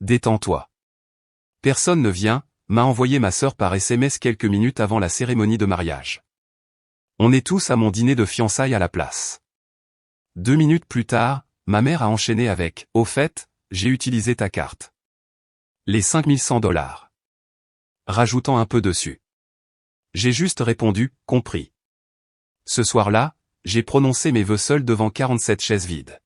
Détends-toi. Personne ne vient, m'a envoyé ma sœur par SMS quelques minutes avant la cérémonie de mariage. On est tous à mon dîner de fiançailles à la place. 2 minutes plus tard, ma mère a enchaîné avec « Au fait, j'ai utilisé ta carte. Les $5100. » Rajoutant un peu dessus. J'ai juste répondu « Compris. » Ce soir-là, j'ai prononcé mes vœux seul devant 47 chaises vides.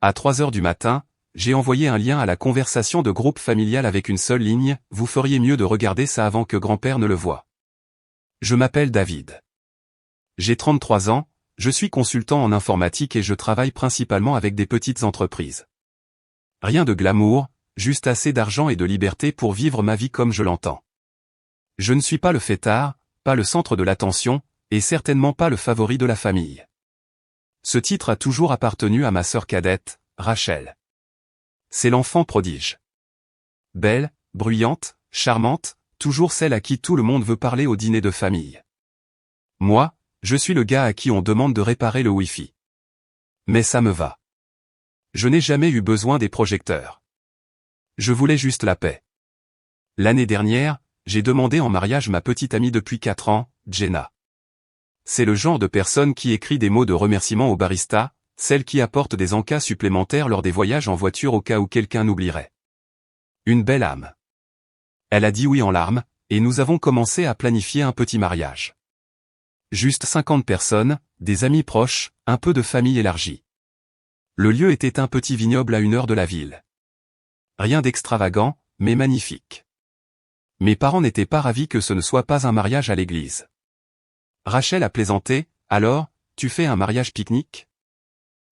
À 3 heures du matin, j'ai envoyé un lien à la conversation de groupe familial avec une seule ligne « Vous feriez mieux de regarder ça avant que grand-père ne le voie. » Je m'appelle David. J'ai 33 ans, je suis consultant en informatique et je travaille principalement avec des petites entreprises. Rien de glamour, juste assez d'argent et de liberté pour vivre ma vie comme je l'entends. Je ne suis pas le fêtard, pas le centre de l'attention, et certainement pas le favori de la famille. Ce titre a toujours appartenu à ma sœur cadette, Rachel. C'est l'enfant prodige. Belle, bruyante, charmante, toujours celle à qui tout le monde veut parler au dîner de famille. Moi, je suis le gars à qui on demande de réparer le Wi-Fi. Mais ça me va. Je n'ai jamais eu besoin des projecteurs. Je voulais juste la paix. L'année dernière, j'ai demandé en mariage ma petite amie depuis 4 ans, Jenna. C'est le genre de personne qui écrit des mots de remerciement au barista, celle qui apporte des encas supplémentaires lors des voyages en voiture au cas où quelqu'un n'oublierait. Une belle âme. Elle a dit oui en larmes, et nous avons commencé à planifier un petit mariage. Juste 50 personnes, des amis proches, un peu de famille élargie. Le lieu était un petit vignoble à 1 heure de la ville. Rien d'extravagant, mais magnifique. Mes parents n'étaient pas ravis que ce ne soit pas un mariage à l'église. Rachel a plaisanté, alors, tu fais un mariage pique-nique?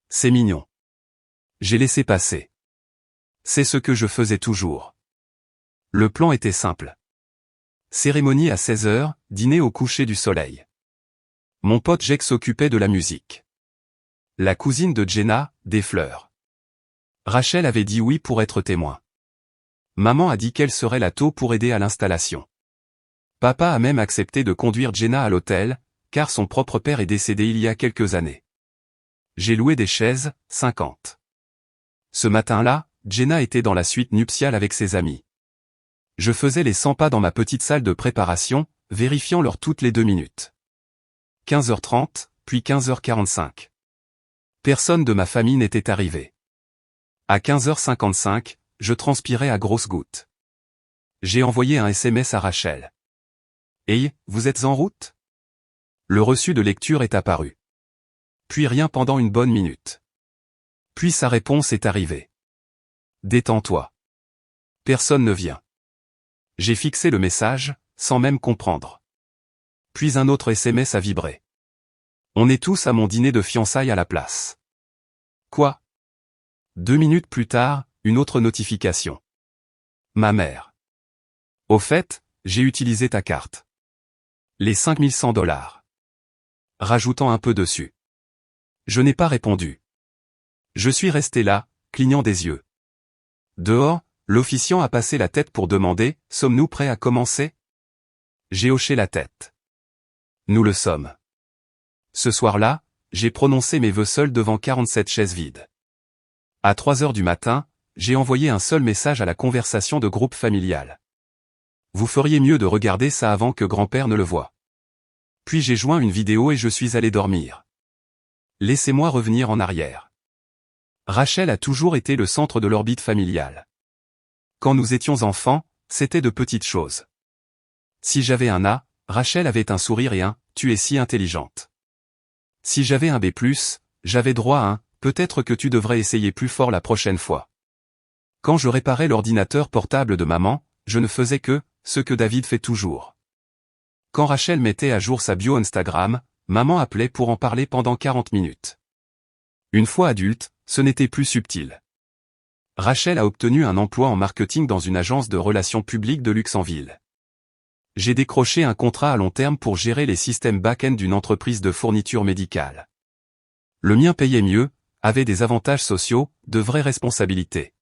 C'est mignon. J'ai laissé passer. C'est ce que je faisais toujours. Le plan était simple. Cérémonie à 16 heures, dîner au coucher du soleil. Mon pote Jake s'occupait de la musique. La cousine de Jenna, des fleurs. Rachel avait dit oui pour être témoin. Maman a dit qu'elle serait là tôt pour aider à l'installation. Papa a même accepté de conduire Jenna à l'hôtel, car son propre père est décédé il y a quelques années. J'ai loué des chaises, 50. Ce matin-là, Jenna était dans la suite nuptiale avec ses amis. Je faisais les 100 pas dans ma petite salle de préparation, vérifiant l'heure toutes les 2 minutes. 15h30, puis 15h45. Personne de ma famille n'était arrivé. À 15h55, je transpirais à grosses gouttes. J'ai envoyé un SMS à Rachel. « Hey, vous êtes en route ?» Le reçu de lecture est apparu. Puis rien pendant une bonne minute. Puis sa réponse est arrivée. « Détends-toi. Personne ne vient. » J'ai fixé le message, sans même comprendre. Puis un autre SMS a vibré. On est tous à mon dîner de fiançailles à la place. Quoi? 2 minutes plus tard, une autre notification. Ma mère. Au fait, j'ai utilisé ta carte. Les $5100. Rajoutant un peu dessus. Je n'ai pas répondu. Je suis resté là, clignant des yeux. Dehors, l'officiant a passé la tête pour demander « Sommes-nous prêts à commencer ?» J'ai hoché la tête. Nous le sommes. Ce soir-là, j'ai prononcé mes vœux seul devant 47 chaises vides. À 3 heures du matin, j'ai envoyé un seul message à la conversation de groupe familial. Vous feriez mieux de regarder ça avant que grand-père ne le voie. Puis j'ai joint une vidéo et je suis allé dormir. Laissez-moi revenir en arrière. Rachel a toujours été le centre de l'orbite familiale. Quand nous étions enfants, c'était de petites choses. Si j'avais un A, Rachel avait un sourire et un « tu es si intelligente ». Si j'avais un B+, j'avais droit à un « peut-être que tu devrais essayer plus fort la prochaine fois ». Quand je réparais l'ordinateur portable de maman, je ne faisais que ce que David fait toujours. Quand Rachel mettait à jour sa bio Instagram, maman appelait pour en parler pendant 40 minutes. Une fois adulte, ce n'était plus subtil. Rachel a obtenu un emploi en marketing dans une agence de relations publiques de Luxemville. J'ai décroché un contrat à long terme pour gérer les systèmes back-end d'une entreprise de fourniture médicale. Le mien payait mieux, avait des avantages sociaux, de vraies responsabilités.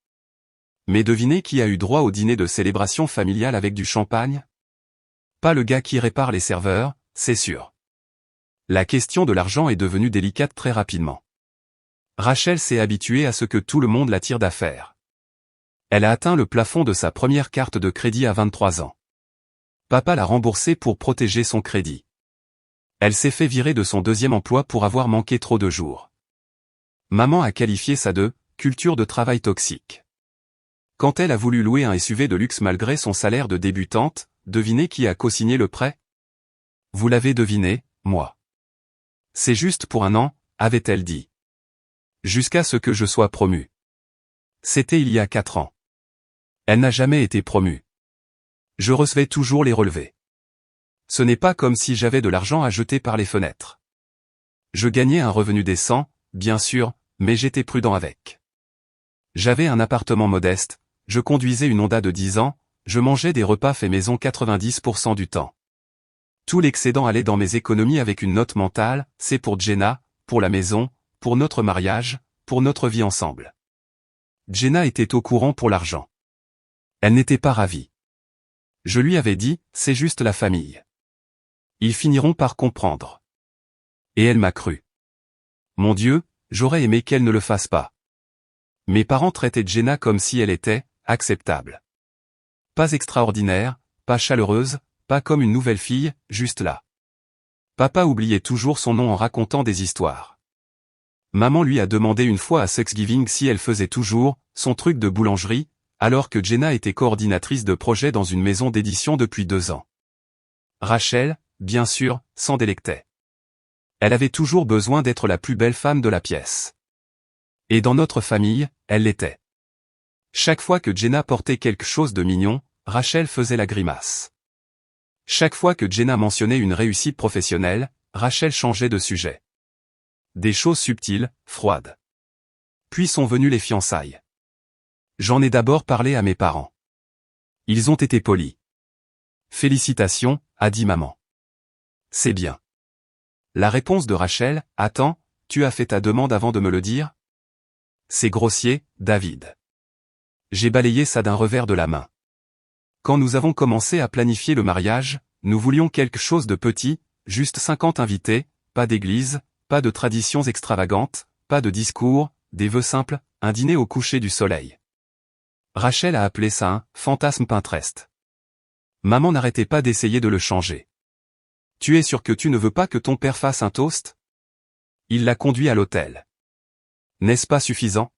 Mais devinez qui a eu droit au dîner de célébration familiale avec du champagne? Pas le gars qui répare les serveurs, c'est sûr. La question de l'argent est devenue délicate très rapidement. Rachel s'est habituée à ce que tout le monde la tire d'affaire. Elle a atteint le plafond de sa première carte de crédit à 23 ans. Papa l'a remboursée pour protéger son crédit. Elle s'est fait virer de son deuxième emploi pour avoir manqué trop de jours. Maman a qualifié ça de « culture de travail toxique ». Quand elle a voulu louer un SUV de luxe malgré son salaire de débutante, devinez qui a co-signé le prêt? Vous l'avez deviné, moi. C'est juste pour un an, avait-elle dit. Jusqu'à ce que je sois promue. C'était il y a 4 ans. Elle n'a jamais été promue. Je recevais toujours les relevés. Ce n'est pas comme si j'avais de l'argent à jeter par les fenêtres. Je gagnais un revenu décent, bien sûr, mais j'étais prudent avec. J'avais un appartement modeste, je conduisais une Honda de 10 ans, je mangeais des repas faits maison 90% du temps. Tout l'excédent allait dans mes économies avec une note mentale, c'est pour Jenna, pour la maison, pour notre mariage, pour notre vie ensemble. Jenna était au courant pour l'argent. Elle n'était pas ravie. Je lui avais dit, c'est juste la famille. Ils finiront par comprendre. Et elle m'a cru. Mon Dieu, j'aurais aimé qu'elle ne le fasse pas. Mes parents traitaient Jenna comme si elle était acceptable. Pas extraordinaire, pas chaleureuse, pas comme une nouvelle fille, juste là. Papa oubliait toujours son nom en racontant des histoires. Maman lui a demandé une fois à Thanksgiving si elle faisait toujours son truc de boulangerie, alors que Jenna était coordinatrice de projet dans une maison d'édition depuis 2 ans. Rachel, bien sûr, s'en délectait. Elle avait toujours besoin d'être la plus belle femme de la pièce. Et dans notre famille, elle l'était. Chaque fois que Jenna portait quelque chose de mignon, Rachel faisait la grimace. Chaque fois que Jenna mentionnait une réussite professionnelle, Rachel changeait de sujet. Des choses subtiles, froides. Puis sont venues les fiançailles. J'en ai d'abord parlé à mes parents. Ils ont été polis. Félicitations, a dit maman. C'est bien. La réponse de Rachel, attends, tu as fait ta demande avant de me le dire? C'est grossier, David. J'ai balayé ça d'un revers de la main. Quand nous avons commencé à planifier le mariage, nous voulions quelque chose de petit, juste 50 invités, pas d'église, pas de traditions extravagantes, pas de discours, des vœux simples, un dîner au coucher du soleil. Rachel a appelé ça un « fantasme Pinterest ». Maman n'arrêtait pas d'essayer de le changer. Tu es sûr que tu ne veux pas que ton père fasse un toast? Il l'a conduit à l'hôtel. N'est-ce pas suffisant?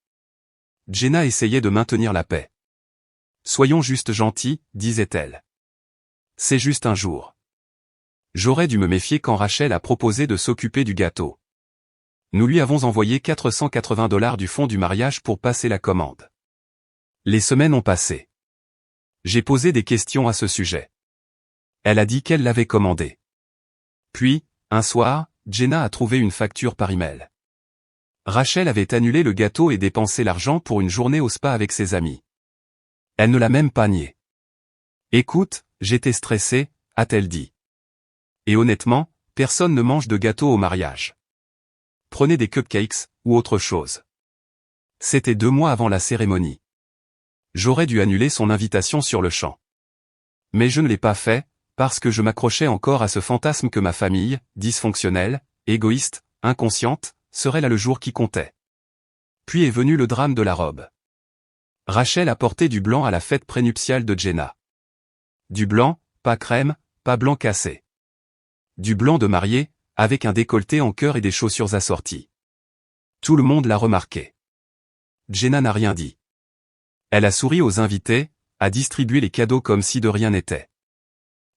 Jenna essayait de maintenir la paix. Soyons juste gentils, disait-elle. C'est juste un jour. J'aurais dû me méfier quand Rachel a proposé de s'occuper du gâteau. Nous lui avons envoyé $480 du fonds du mariage pour passer la commande. Les semaines ont passé. J'ai posé des questions à ce sujet. Elle a dit qu'elle l'avait commandé. Puis, un soir, Jenna a trouvé une facture par email. Rachel avait annulé le gâteau et dépensé l'argent pour une journée au spa avec ses amis. Elle ne l'a même pas nié. Écoute, j'étais stressée, a-t-elle dit. Et honnêtement, personne ne mange de gâteau au mariage. Prenez des cupcakes, ou autre chose. C'était 2 mois avant la cérémonie. J'aurais dû annuler son invitation sur le champ. Mais je ne l'ai pas fait, parce que je m'accrochais encore à ce fantasme que ma famille, dysfonctionnelle, égoïste, inconsciente, serait là le jour qui comptait. Puis est venu le drame de la robe. Rachel a porté du blanc à la fête prénuptiale de Jenna. Du blanc, pas crème, pas blanc cassé. Du blanc de mariée, avec un décolleté en cœur et des chaussures assorties. Tout le monde l'a remarqué. Jenna n'a rien dit. Elle a souri aux invités, a distribué les cadeaux comme si de rien n'était.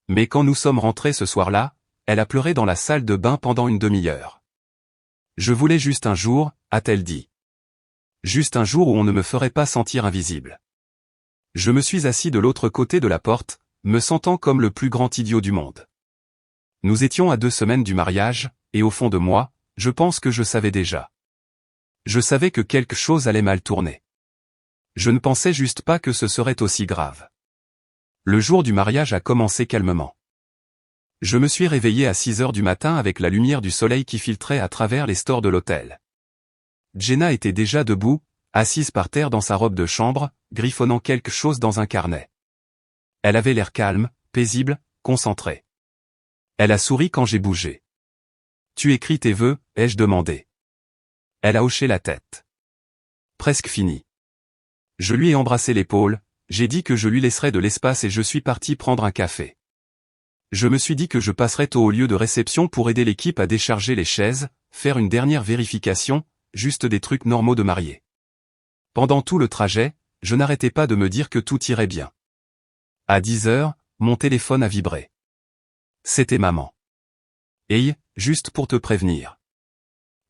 Mais quand nous sommes rentrés ce soir-là, elle a pleuré dans la salle de bain pendant une demi-heure. Je voulais juste un jour, a-t-elle dit. Juste un jour où on ne me ferait pas sentir invisible. Je me suis assis de l'autre côté de la porte, me sentant comme le plus grand idiot du monde. Nous étions à 2 semaines du mariage, et au fond de moi, je pense que je savais déjà. Je savais que quelque chose allait mal tourner. Je ne pensais juste pas que ce serait aussi grave. Le jour du mariage a commencé calmement. Je me suis réveillé à 6 heures du matin avec la lumière du soleil qui filtrait à travers les stores de l'hôtel. Jenna était déjà debout, assise par terre dans sa robe de chambre, griffonnant quelque chose dans un carnet. Elle avait l'air calme, paisible, concentrée. Elle a souri quand j'ai bougé. « Tu écris tes vœux ?» ai-je demandé. Elle a hoché la tête. « Presque fini. Je lui ai embrassé l'épaule, j'ai dit que je lui laisserais de l'espace et je suis parti prendre un café. Je me suis dit que je passerais tôt au lieu de réception pour aider l'équipe à décharger les chaises, faire une dernière vérification, juste des trucs normaux de marié. Pendant tout le trajet, je n'arrêtais pas de me dire que tout irait bien. À 10 heures, mon téléphone a vibré. C'était maman. Hey, juste pour te prévenir.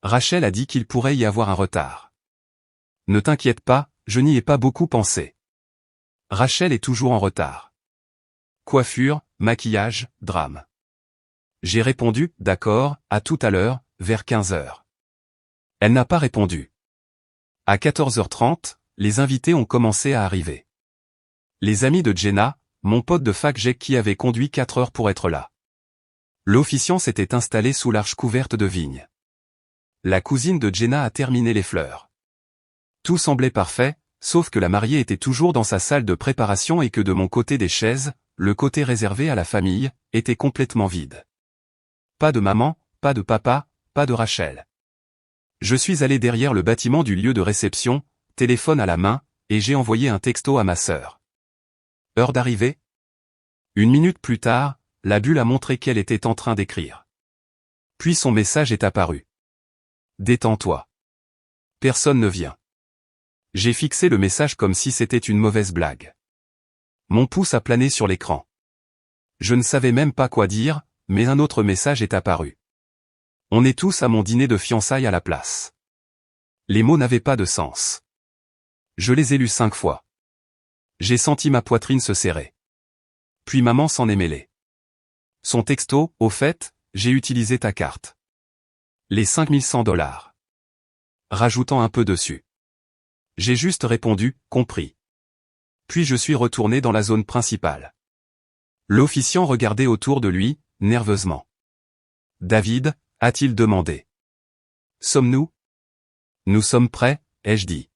Rachel a dit qu'il pourrait y avoir un retard. Ne t'inquiète pas, je n'y ai pas beaucoup pensé. Rachel est toujours en retard. Coiffure, maquillage, drame. J'ai répondu, d'accord, à tout à l'heure, vers 15 heures. Elle n'a pas répondu. À 14h30, les invités ont commencé à arriver. Les amis de Jenna, mon pote de fac Jack qui avait conduit 4 heures pour être là. L'officiant s'était installé sous l'arche couverte de vignes. La cousine de Jenna a terminé les fleurs. Tout semblait parfait, sauf que la mariée était toujours dans sa salle de préparation et que de mon côté des chaises, le côté réservé à la famille, était complètement vide. Pas de maman, pas de papa, pas de Rachel. Je suis allé derrière le bâtiment du lieu de réception, téléphone à la main, et j'ai envoyé un texto à ma sœur. Heure d'arrivée ? 1 minute plus tard, la bulle a montré qu'elle était en train d'écrire. Puis son message est apparu. Détends-toi. Personne ne vient. J'ai fixé le message comme si c'était une mauvaise blague. Mon pouce a plané sur l'écran. Je ne savais même pas quoi dire, mais un autre message est apparu. On est tous à mon dîner de fiançailles à la place. Les mots n'avaient pas de sens. Je les ai lus 5 fois. J'ai senti ma poitrine se serrer. Puis maman s'en est mêlée. Son texto, au fait, j'ai utilisé ta carte. Les $5100. Rajoutant un peu dessus. J'ai juste répondu, compris. Puis je suis retourné dans la zone principale. L'officiant regardait autour de lui, nerveusement. David, a-t-il demandé. Sommes-nous ? Nous sommes prêts, ai-je dit.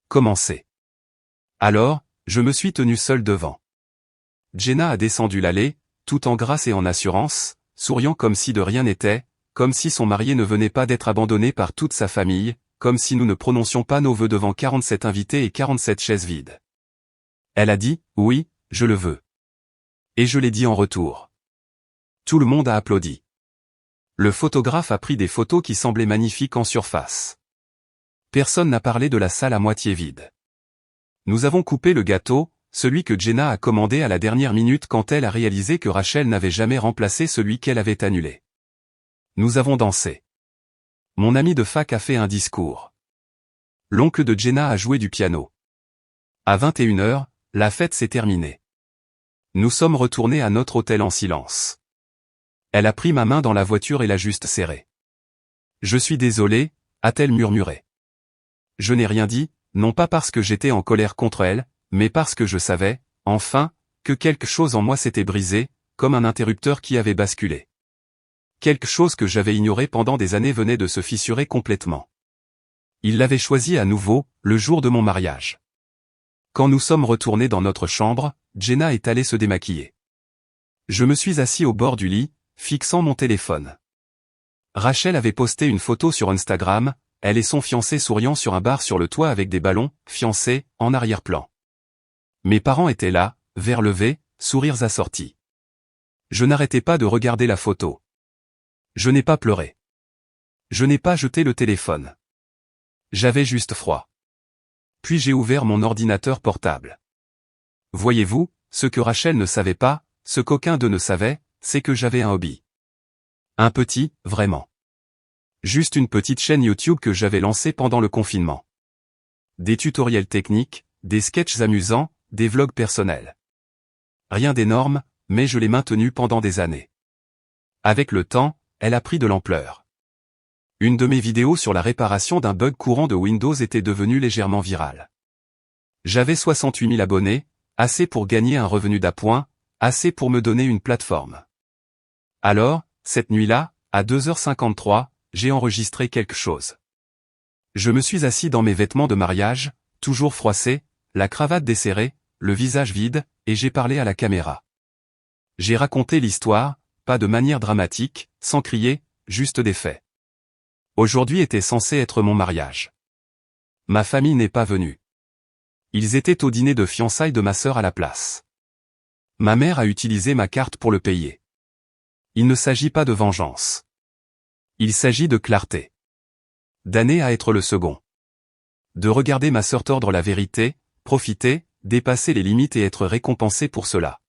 Commencez. Alors, je me suis tenu seul devant. Jenna a descendu l'allée, tout en grâce et en assurance, souriant comme si de rien n'était, comme si son marié ne venait pas d'être abandonné par toute sa famille, comme si nous ne prononcions pas nos vœux devant 47 invités et 47 chaises vides. Elle a dit, oui, je le veux. Et je l'ai dit en retour. Tout le monde a applaudi. Le photographe a pris des photos qui semblaient magnifiques en surface. Personne n'a parlé de la salle à moitié vide. Nous avons coupé le gâteau, celui que Jenna a commandé à la dernière minute quand elle a réalisé que Rachel n'avait jamais remplacé celui qu'elle avait annulé. Nous avons dansé. Mon ami de fac a fait un discours. L'oncle de Jenna a joué du piano. À 21h, la fête s'est terminée. Nous sommes retournés à notre hôtel en silence. Elle a pris ma main dans la voiture et l'a juste serrée. Je suis désolé, a-t-elle murmuré. Je n'ai rien dit, non pas parce que j'étais en colère contre elle, mais parce que je savais, enfin, que quelque chose en moi s'était brisé, comme un interrupteur qui avait basculé. Quelque chose que j'avais ignoré pendant des années venait de se fissurer complètement. Il l'avait choisi à nouveau, le jour de mon mariage. Quand nous sommes retournés dans notre chambre, Jenna est allée se démaquiller. Je me suis assis au bord du lit, fixant mon téléphone. Rachel avait posté une photo sur Instagram, elle et son fiancé souriant sur un bar sur le toit avec des ballons, fiancés, en arrière-plan. Mes parents étaient là, verres levés, sourires assortis. Je n'arrêtais pas de regarder la photo. Je n'ai pas pleuré. Je n'ai pas jeté le téléphone. J'avais juste froid. Puis j'ai ouvert mon ordinateur portable. Voyez-vous, ce que Rachel ne savait pas, ce qu'aucun d'eux ne savait, c'est que j'avais un hobby. Un petit, vraiment. Juste une petite chaîne YouTube que j'avais lancée pendant le confinement. Des tutoriels techniques, des sketchs amusants, des vlogs personnels. Rien d'énorme, mais je l'ai maintenu pendant des années. Avec le temps, elle a pris de l'ampleur. Une de mes vidéos sur la réparation d'un bug courant de Windows était devenue légèrement virale. J'avais 68 000 abonnés, assez pour gagner un revenu d'appoint, assez pour me donner une plateforme. Alors, cette nuit-là, à 2h53, j'ai enregistré quelque chose. Je me suis assis dans mes vêtements de mariage, toujours froissés, la cravate desserrée, le visage vide, et j'ai parlé à la caméra. J'ai raconté l'histoire, pas de manière dramatique, sans crier, juste des faits. Aujourd'hui était censé être mon mariage. Ma famille n'est pas venue. Ils étaient au dîner de fiançailles de ma sœur à la place. Ma mère a utilisé ma carte pour le payer. Il ne s'agit pas de vengeance. Il s'agit de clarté. D'années à être le second. De regarder ma sœur tordre la vérité, profiter, dépasser les limites et être récompensé pour cela.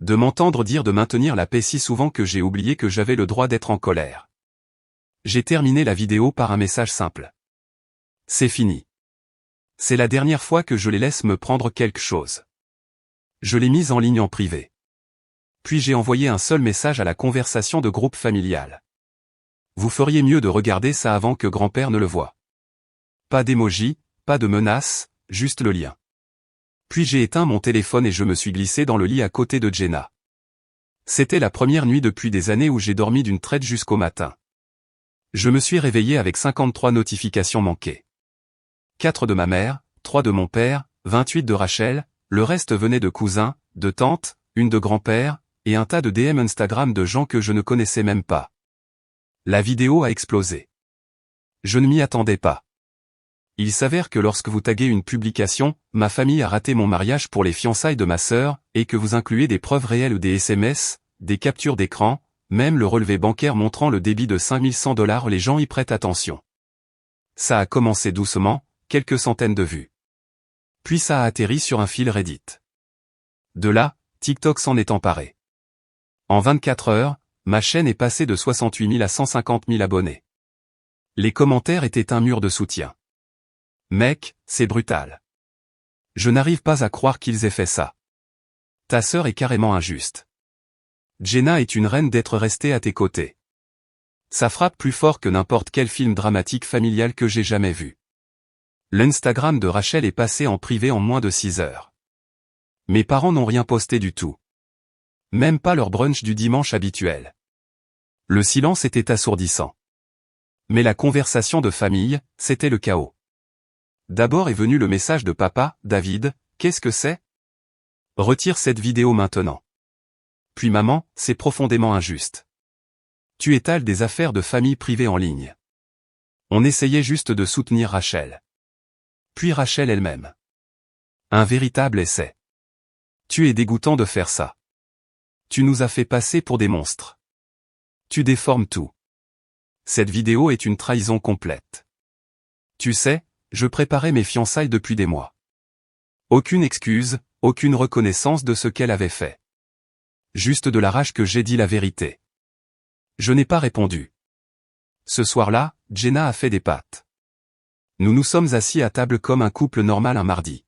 De m'entendre dire de maintenir la paix si souvent que j'ai oublié que j'avais le droit d'être en colère. J'ai terminé la vidéo par un message simple. C'est fini. C'est la dernière fois que je les laisse me prendre quelque chose. Je l'ai mise en ligne en privé. Puis j'ai envoyé un seul message à la conversation de groupe familial. Vous feriez mieux de regarder ça avant que grand-père ne le voie. Pas d'émoji, pas de menace, juste le lien. Puis j'ai éteint mon téléphone et je me suis glissé dans le lit à côté de Jenna. C'était la première nuit depuis des années où j'ai dormi d'une traite jusqu'au matin. Je me suis réveillé avec 53 notifications manquées. 4 de ma mère, 3 de mon père, 28 de Rachel, le reste venait de cousins, de tantes, une de grand-père, et un tas de DM Instagram de gens que je ne connaissais même pas. La vidéo a explosé. Je ne m'y attendais pas. Il s'avère que lorsque vous taguez une publication, ma famille a raté mon mariage pour les fiançailles de ma sœur, et que vous incluez des preuves réelles ou des SMS, des captures d'écran, même le relevé bancaire montrant le débit de $5100, les gens y prêtent attention. Ça a commencé doucement, quelques centaines de vues. Puis ça a atterri sur un fil Reddit. De là, TikTok s'en est emparé. En 24 heures, ma chaîne est passée de 68 000 à 150 000 abonnés. Les commentaires étaient un mur de soutien. Mec, c'est brutal. Je n'arrive pas à croire qu'ils aient fait ça. Ta sœur est carrément injuste. Jenna est une reine d'être restée à tes côtés. Ça frappe plus fort que n'importe quel film dramatique familial que j'ai jamais vu. L'Instagram de Rachel est passé en privé en moins de 6 heures. Mes parents n'ont rien posté du tout. Même pas leur brunch du dimanche habituel. Le silence était assourdissant. Mais la conversation de famille, c'était le chaos. D'abord est venu le message de papa, David, qu'est-ce que c'est? Retire cette vidéo maintenant. Puis maman, c'est profondément injuste. Tu étales des affaires de famille privées en ligne. On essayait juste de soutenir Rachel. Puis Rachel elle-même. Un véritable essai. Tu es dégoûtant de faire ça. Tu nous as fait passer pour des monstres. Tu déformes tout. Cette vidéo est une trahison complète. Tu sais, je préparais mes fiançailles depuis des mois. Aucune excuse, aucune reconnaissance de ce qu'elle avait fait. Juste de la rage que j'ai dit la vérité. Je n'ai pas répondu. Ce soir-là, Jenna a fait des pâtes. Nous nous sommes assis à table comme un couple normal un mardi.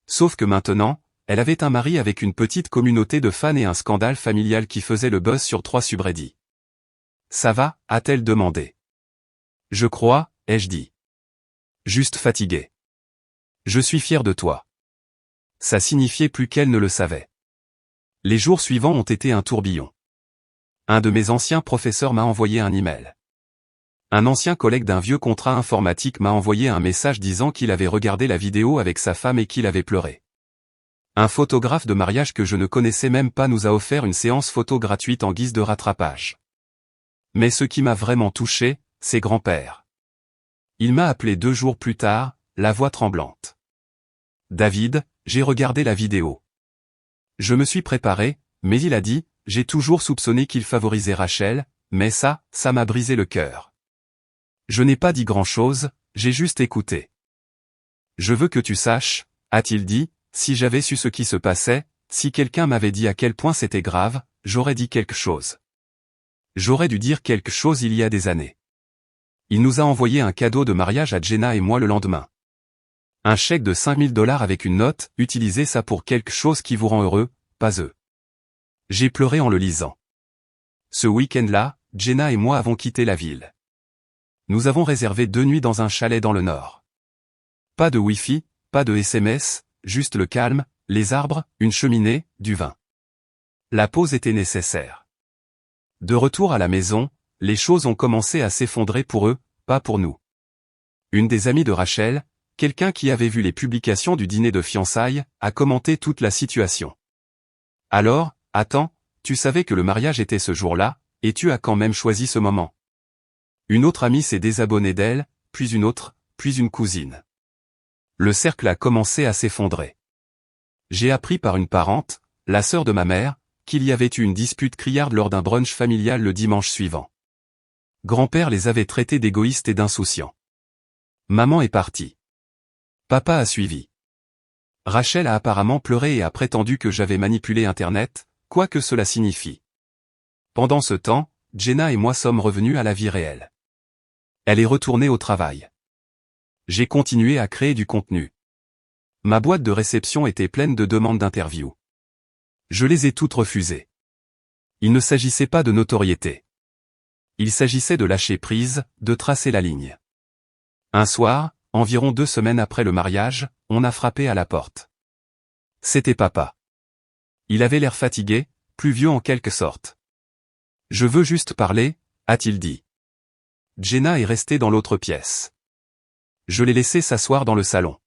Sauf que maintenant, elle avait un mari avec une petite communauté de fans et un scandale familial qui faisait le buzz sur 3 subreddits. Ça va, a-t-elle demandé. Je crois, ai-je dit. Juste fatigué. Je suis fier de toi. Ça signifiait plus qu'elle ne le savait. Les jours suivants ont été un tourbillon. Un de mes anciens professeurs m'a envoyé un email. Un ancien collègue d'un vieux contrat informatique m'a envoyé un message disant qu'il avait regardé la vidéo avec sa femme et qu'il avait pleuré. Un photographe de mariage que je ne connaissais même pas nous a offert une séance photo gratuite en guise de rattrapage. Mais ce qui m'a vraiment touché, c'est grand-père. Il m'a appelé 2 jours plus tard, la voix tremblante. David, j'ai regardé la vidéo. Je me suis préparé, mais il a dit, j'ai toujours soupçonné qu'il favorisait Rachel, mais ça m'a brisé le cœur. Je n'ai pas dit grand-chose, j'ai juste écouté. Je veux que tu saches, a-t-il dit, si j'avais su ce qui se passait, si quelqu'un m'avait dit à quel point c'était grave, j'aurais dit quelque chose. J'aurais dû dire quelque chose il y a des années. Il nous a envoyé un cadeau de mariage à Jenna et moi le lendemain. Un chèque de $5000 avec une note, utilisez ça pour quelque chose qui vous rend heureux, pas eux. J'ai pleuré en le lisant. Ce week-end-là, Jenna et moi avons quitté la ville. Nous avons réservé 2 nuits dans un chalet dans le nord. Pas de Wi-Fi, pas de SMS, juste le calme, les arbres, une cheminée, du vin. La pause était nécessaire. De retour à la maison, les choses ont commencé à s'effondrer pour eux, pas pour nous. Une des amies de Rachel, quelqu'un qui avait vu les publications du dîner de fiançailles, a commenté toute la situation. Alors, attends, tu savais que le mariage était ce jour-là, et tu as quand même choisi ce moment. Une autre amie s'est désabonnée d'elle, puis une autre, puis une cousine. Le cercle a commencé à s'effondrer. J'ai appris par une parente, la sœur de ma mère, qu'il y avait eu une dispute criarde lors d'un brunch familial le dimanche suivant. Grand-père les avait traités d'égoïstes et d'insouciants. Maman est partie. Papa a suivi. Rachel a apparemment pleuré et a prétendu que j'avais manipulé Internet, quoi que cela signifie. Pendant ce temps, Jenna et moi sommes revenus à la vie réelle. Elle est retournée au travail. J'ai continué à créer du contenu. Ma boîte de réception était pleine de demandes d'interview. Je les ai toutes refusées. Il ne s'agissait pas de notoriété. Il s'agissait de lâcher prise, de tracer la ligne. Un soir, environ 2 semaines après le mariage, on a frappé à la porte. C'était papa. Il avait l'air fatigué, plus vieux en quelque sorte. « Je veux juste parler », a-t-il dit. Jenna est restée dans l'autre pièce. Je l'ai laissé s'asseoir dans le salon.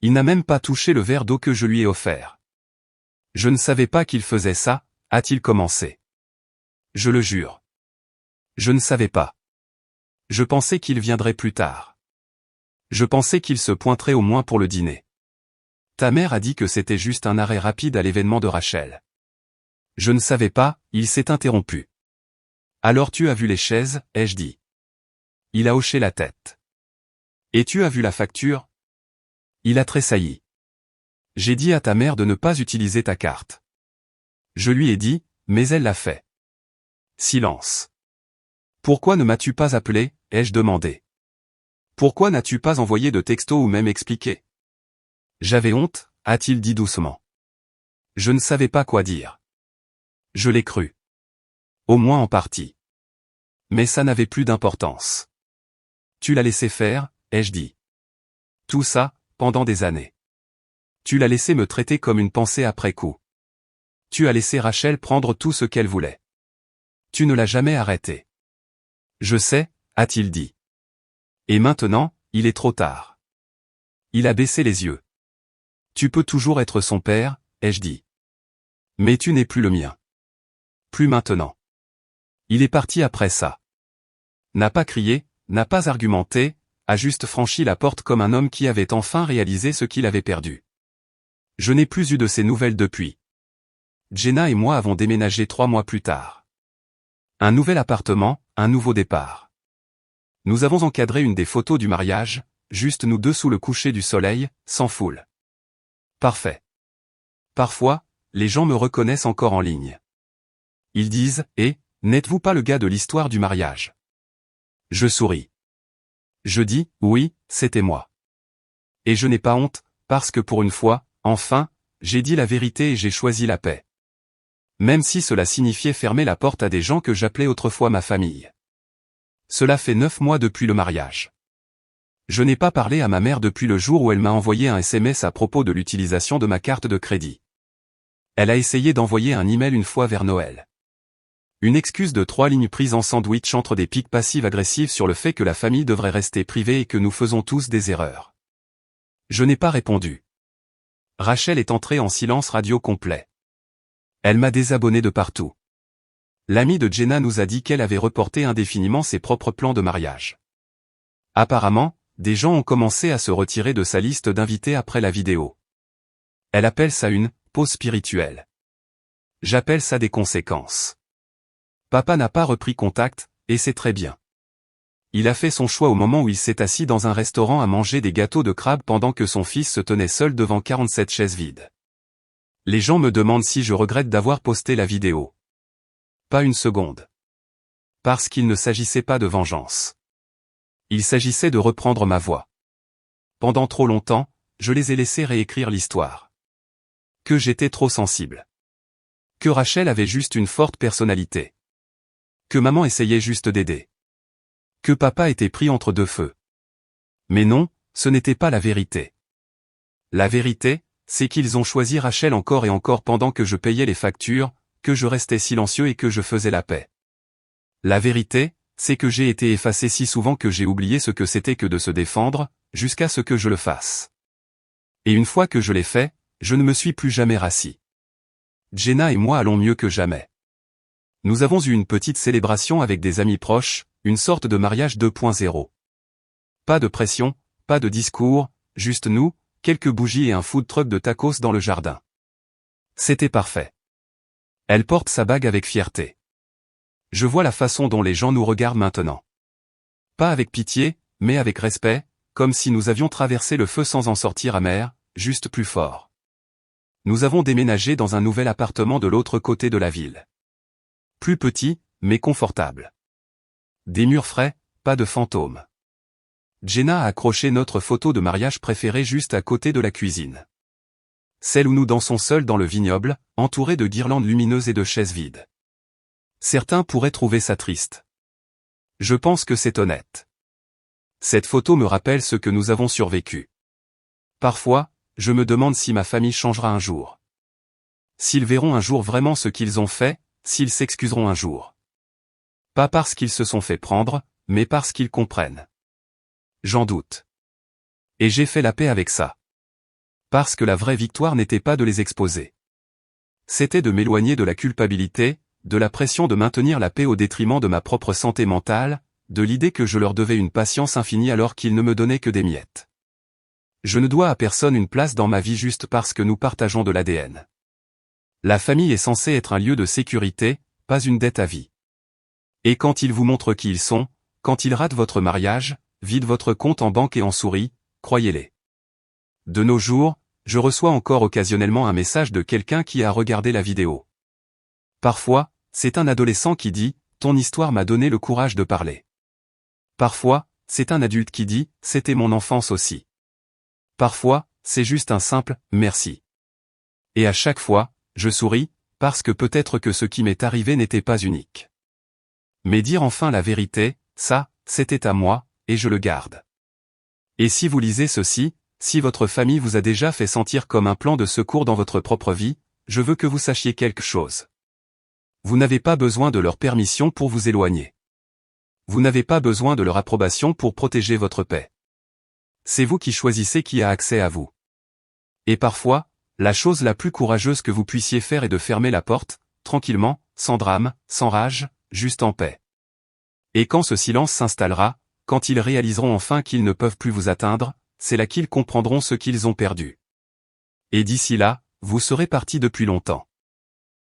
Il n'a même pas touché le verre d'eau que je lui ai offert. « Je ne savais pas qu'il faisait ça », a-t-il commencé. Je le jure. Je ne savais pas. Je pensais qu'il viendrait plus tard. Je pensais qu'il se pointerait au moins pour le dîner. Ta mère a dit que c'était juste un arrêt rapide à l'événement de Rachel. Je ne savais pas, il s'est interrompu. Alors tu as vu les chaises, ai-je dit. Il a hoché la tête. Et tu as vu la facture? Il a tressailli. J'ai dit à ta mère de ne pas utiliser ta carte. Je lui ai dit, mais elle l'a fait. Silence. Pourquoi ne m'as-tu pas appelé, ai-je demandé. Pourquoi n'as-tu pas envoyé de texto ou même expliqué? J'avais honte, a-t-il dit doucement. Je ne savais pas quoi dire. Je l'ai cru. Au moins en partie. Mais ça n'avait plus d'importance. Tu l'as laissé faire, ai-je dit. Tout ça, pendant des années. Tu l'as laissé me traiter comme une pensée après coup. Tu as laissé Rachel prendre tout ce qu'elle voulait. Tu ne l'as jamais arrêté. Je sais, a-t-il dit. Et maintenant, il est trop tard. Il a baissé les yeux. Tu peux toujours être son père, ai-je dit. Mais tu n'es plus le mien. Plus maintenant. Il est parti après ça. N'a pas crié, n'a pas argumenté, a juste franchi la porte comme un homme qui avait enfin réalisé ce qu'il avait perdu. Je n'ai plus eu de ses nouvelles depuis. Jenna et moi avons déménagé 3 mois plus tard. Un nouvel appartement, un nouveau départ. Nous avons encadré une des photos du mariage, juste nous deux sous le coucher du soleil, sans foule. Parfait. Parfois, les gens me reconnaissent encore en ligne. Ils disent, « Eh, n'êtes-vous pas le gars de l'histoire du mariage ?» Je souris. Je dis, « Oui, c'était moi. » Et je n'ai pas honte, parce que pour une fois, enfin, j'ai dit la vérité et j'ai choisi la paix. Même si cela signifiait fermer la porte à des gens que j'appelais autrefois ma famille. Cela fait 9 mois depuis le mariage. Je n'ai pas parlé à ma mère depuis le jour où elle m'a envoyé un SMS à propos de l'utilisation de ma carte de crédit. Elle a essayé d'envoyer un email une fois vers Noël. Une excuse de 3 lignes prises en sandwich entre des piques passives-agressives sur le fait que la famille devrait rester privée et que nous faisons tous des erreurs. Je n'ai pas répondu. Rachel est entrée en silence radio complet. Elle m'a désabonné de partout. L'amie de Jenna nous a dit qu'elle avait reporté indéfiniment ses propres plans de mariage. Apparemment, des gens ont commencé à se retirer de sa liste d'invités après la vidéo. Elle appelle ça une « pause spirituelle ». J'appelle ça des conséquences. Papa n'a pas repris contact, et c'est très bien. Il a fait son choix au moment où il s'est assis dans un restaurant à manger des gâteaux de crabe pendant que son fils se tenait seul devant 47 chaises vides. Les gens me demandent si je regrette d'avoir posté la vidéo. Pas une seconde. Parce qu'il ne s'agissait pas de vengeance. Il s'agissait de reprendre ma voix. Pendant trop longtemps, je les ai laissés réécrire l'histoire. Que j'étais trop sensible. Que Rachel avait juste une forte personnalité. Que maman essayait juste d'aider. Que papa était pris entre deux feux. Mais non, ce n'était pas la vérité. La vérité, c'est qu'ils ont choisi Rachel encore et encore pendant que je payais les factures, que je restais silencieux et que je faisais la paix. La vérité, c'est que j'ai été effacé si souvent que j'ai oublié ce que c'était que de se défendre, jusqu'à ce que je le fasse. Et une fois que je l'ai fait, je ne me suis plus jamais rassis. Jenna et moi allons mieux que jamais. Nous avons eu une petite célébration avec des amis proches, une sorte de mariage 2.0. Pas de pression, pas de discours, juste nous, quelques bougies et un food truck de tacos dans le jardin. C'était parfait. Elle porte sa bague avec fierté. Je vois la façon dont les gens nous regardent maintenant. Pas avec pitié, mais avec respect, comme si nous avions traversé le feu sans en sortir amer, juste plus fort. Nous avons déménagé dans un nouvel appartement de l'autre côté de la ville. Plus petit, mais confortable. Des murs frais, pas de fantômes. Jenna a accroché notre photo de mariage préférée juste à côté de la cuisine. Celle où nous dansons seuls dans le vignoble, entourés de guirlandes lumineuses et de chaises vides. Certains pourraient trouver ça triste. Je pense que c'est honnête. Cette photo me rappelle ce que nous avons survécu. Parfois, je me demande si ma famille changera un jour. S'ils verront un jour vraiment ce qu'ils ont fait, s'ils s'excuseront un jour. Pas parce qu'ils se sont fait prendre, mais parce qu'ils comprennent. J'en doute. Et j'ai fait la paix avec ça. Parce que la vraie victoire n'était pas de les exposer. C'était de m'éloigner de la culpabilité, de la pression de maintenir la paix au détriment de ma propre santé mentale, de l'idée que je leur devais une patience infinie alors qu'ils ne me donnaient que des miettes. Je ne dois à personne une place dans ma vie juste parce que nous partageons de l'ADN. La famille est censée être un lieu de sécurité, pas une dette à vie. Et quand ils vous montrent qui ils sont, quand ils ratent votre mariage, vident votre compte en banque et en souris, croyez-les. De nos jours, je reçois encore occasionnellement un message de quelqu'un qui a regardé la vidéo. Parfois, c'est un adolescent qui dit « Ton histoire m'a donné le courage de parler ». Parfois, c'est un adulte qui dit « C'était mon enfance aussi ». Parfois, c'est juste un simple « merci ». Et à chaque fois, je souris, parce que peut-être que ce qui m'est arrivé n'était pas unique. Mais dire enfin la vérité, ça, c'était à moi, et je le garde. Et si vous lisez ceci, si votre famille vous a déjà fait sentir comme un plan de secours dans votre propre vie, je veux que vous sachiez quelque chose. Vous n'avez pas besoin de leur permission pour vous éloigner. Vous n'avez pas besoin de leur approbation pour protéger votre paix. C'est vous qui choisissez qui a accès à vous. Et parfois, la chose la plus courageuse que vous puissiez faire est de fermer la porte, tranquillement, sans drame, sans rage, juste en paix. Et quand ce silence s'installera, quand ils réaliseront enfin qu'ils ne peuvent plus vous atteindre, c'est là qu'ils comprendront ce qu'ils ont perdu. Et d'ici là, vous serez partis depuis longtemps.